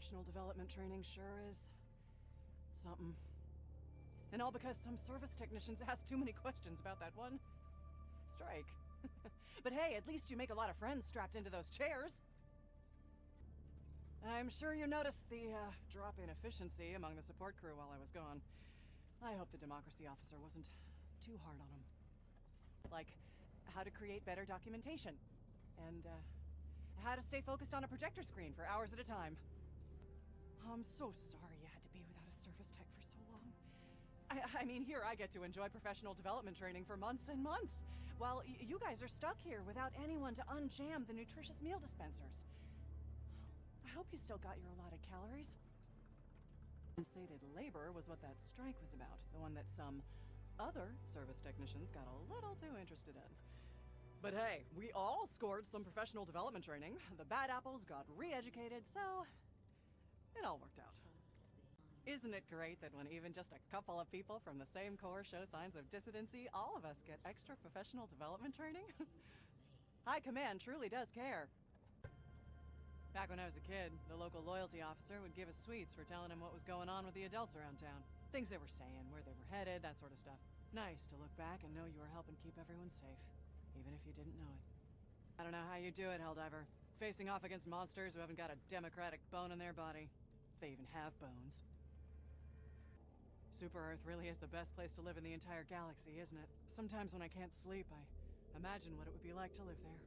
professional development training sure is something. And all because some service technicians ask too many questions about that one strike. But hey, at least you make a lot of friends strapped into those chairs. I'm sure you noticed the drop in efficiency among the support crew while I was gone. I hope the democracy officer wasn't too hard on them. Like, how to create better documentation. And, how to stay focused on a projector screen for hours at a time. I'm so sorry you had to be without a service tech for so long. I mean, here I get to enjoy professional development training for months and months, while you guys are stuck here without anyone to unjam the nutritious meal dispensers. I hope you still got your allotted calories. Compensated labor was what that strike was about, the one that some other service technicians got a little too interested in. But hey, we all scored some professional development training, the bad apples got re-educated, so it all worked out. Isn't it great that when even just a couple of people from the same corps show signs of dissidency, all of us get extra professional development training? High Command truly does care. Back when I was a kid, the local loyalty officer would give us sweets for telling him what was going on with the adults around town. Things they were saying, where they were headed, that sort of stuff. Nice to look back and know you were helping keep everyone safe, even if you didn't know it. I don't know how you do it, Helldiver. Facing off against monsters who haven't got a democratic bone in their body. If they even have bones. Super Earth really is the best place to live in the entire galaxy, isn't it? Sometimes when I can't sleep, I imagine what it would be like to live there.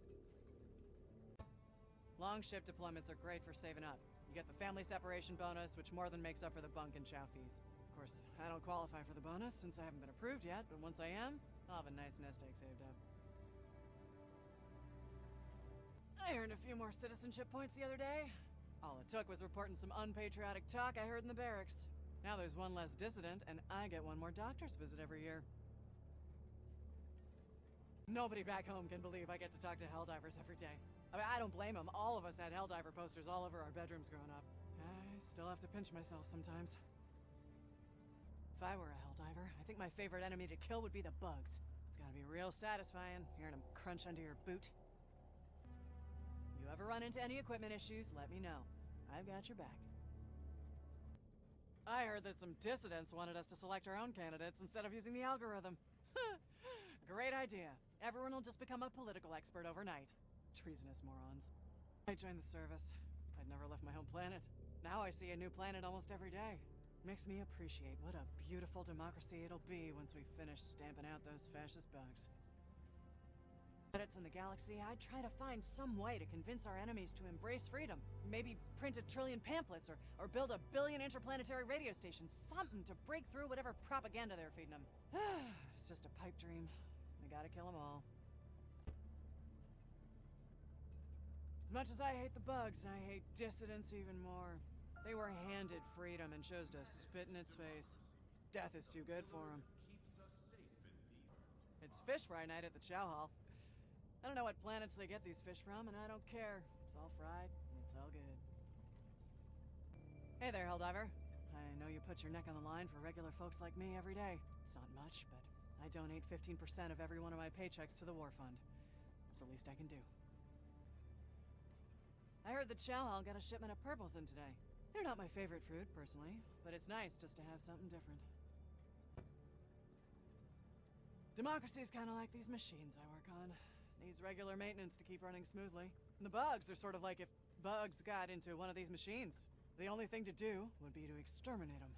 Long ship deployments are great for saving up. You get the family separation bonus, which more than makes up for the bunk and chow fees. Of course, I don't qualify for the bonus since I haven't been approved yet, but once I am, I'll have a nice nest egg saved up. I earned a few more citizenship points the other day. All it took was reporting some unpatriotic talk I heard in the barracks. Now there's one less dissident, and I get one more doctor's visit every year. Nobody back home can believe I get to talk to Helldivers every day. I mean, I don't blame them. All of us had Helldiver posters all over our bedrooms growing up. I still have to pinch myself sometimes. If I were a Helldiver, I think my favorite enemy to kill would be the bugs. It's gotta be real satisfying, hearing them crunch under your boot. You ever run into any equipment issues, let me know. I've got your back. I heard that some dissidents wanted us to select our own candidates instead of using the algorithm. Great idea. Everyone will just become a political expert overnight. Treasonous morons. I joined the service. I'd never left my home planet. Now I see a new planet almost every day. Makes me appreciate what a beautiful democracy it'll be once we finish stamping out those fascist bugs. It's in the galaxy, I'd try to find some way to convince our enemies to embrace freedom. Maybe print 1 trillion pamphlets or build 1 billion interplanetary radio stations. Something to break through whatever propaganda they're feeding them. It's just a pipe dream. I gotta kill them all. As much as I hate the bugs, I hate dissidents even more. They were handed freedom and chose to spit in its face. Death is too good for them. It's fish fry night at the Chow Hall. I don't know what planets they get these fish from, and I don't care. It's all fried, and it's all good. Hey there, Helldiver. I know you put your neck on the line for regular folks like me every day. It's not much, but I donate 15% of every one of my paychecks to the War Fund. It's the least I can do. I heard the Chow Hall got a shipment of purples in today. They're not my favorite fruit, personally, but it's nice just to have something different. Democracy's kind of like these machines I work on. Needs regular maintenance to keep running smoothly. And the bugs are sort of like if bugs got into one of these machines. The only thing to do would be to exterminate them.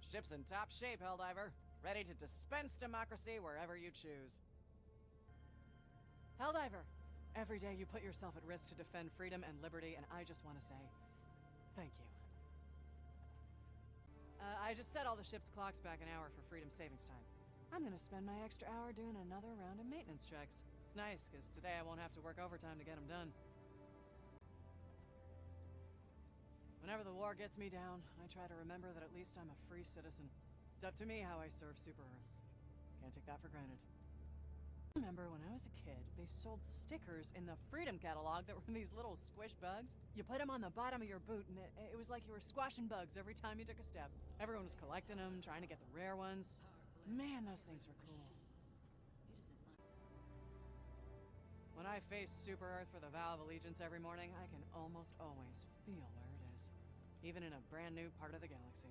Ship's in top shape, Helldiver. Ready to dispense democracy wherever you choose. Helldiver! Every day you put yourself at risk to defend freedom and liberty, and I just want to say, thank you. I just set all the ship's clocks back an hour for freedom savings time. I'm gonna spend my extra hour doing another round of maintenance checks. It's nice, because today I won't have to work overtime to get them done. Whenever the war gets me down, I try to remember that at least I'm a free citizen. It's up to me how I serve Super Earth. Can't take that for granted. I remember when I was a kid, they sold stickers in the Freedom catalog that were these little squish bugs. You put them on the bottom of your boot, and it was like you were squashing bugs every time you took a step. Everyone was collecting them, trying to get the rare ones. Man, those things were cool. When I face Super Earth for the vow of allegiance every morning, I can almost always feel where it is. Even in a brand new part of the galaxy.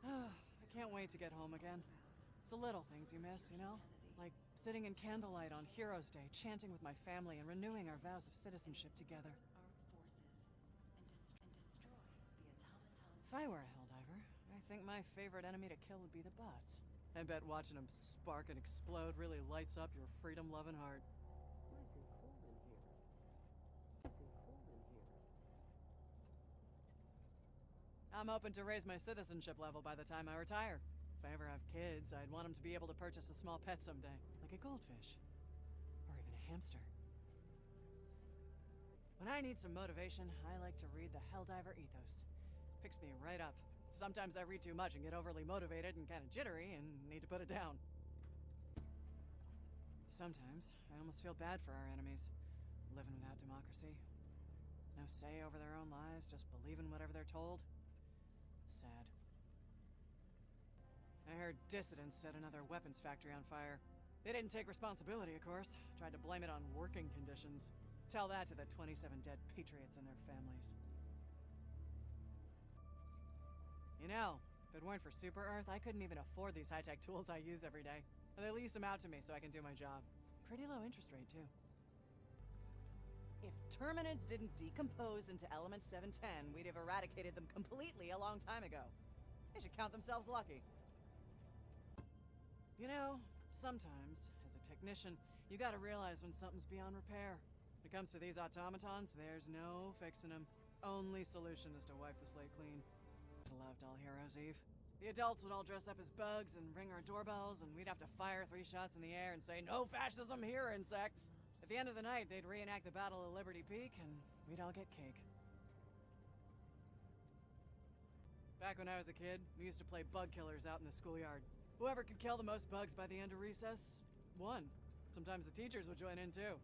I can't wait to get home again. It's the little things you miss, you know? Like sitting in candlelight on Heroes Day, chanting with my family and renewing our vows of citizenship together. If I were a Helldiver, I think my favorite enemy to kill would be the bots. I bet watching them spark and explode really lights up your freedom-loving heart. Nice and cool in here. Nice and cool in here. I'm hoping to raise my citizenship level by the time I retire. If I ever have kids, I'd want them to be able to purchase a small pet someday, like a goldfish. Or even a hamster. When I need some motivation, I like to read the Helldiver Ethos. Picks me right up. Sometimes I read too much and get overly motivated and kind of jittery and need to put it down. Sometimes I almost feel bad for our enemies, living without democracy. No say over their own lives, just believing whatever they're told. Sad. I heard dissidents set another weapons factory on fire. They didn't take responsibility, of course. Tried to blame it on working conditions. Tell that to the 27 dead patriots and their families. You know, if it weren't for Super Earth, I couldn't even afford these high-tech tools I use every day. And they lease them out to me so I can do my job. Pretty low interest rate, too. If Terminids didn't decompose into Element 710, we'd have eradicated them completely a long time ago. They should count themselves lucky. You know, sometimes, as a technician, you gotta realize when something's beyond repair. When it comes to these automatons, there's no fixing them. Only solution is to wipe the slate clean. I loved All Heroes Eve. The adults would all dress up as bugs and ring our doorbells, and we'd have to fire 3 shots in the air and say, "No fascism here, insects!" At the end of the night, they'd reenact the Battle of Liberty Peak, and we'd all get cake. Back when I was a kid, we used to play bug killers out in the schoolyard. Whoever could kill the most bugs by the end of recess won. Sometimes the teachers would join in too.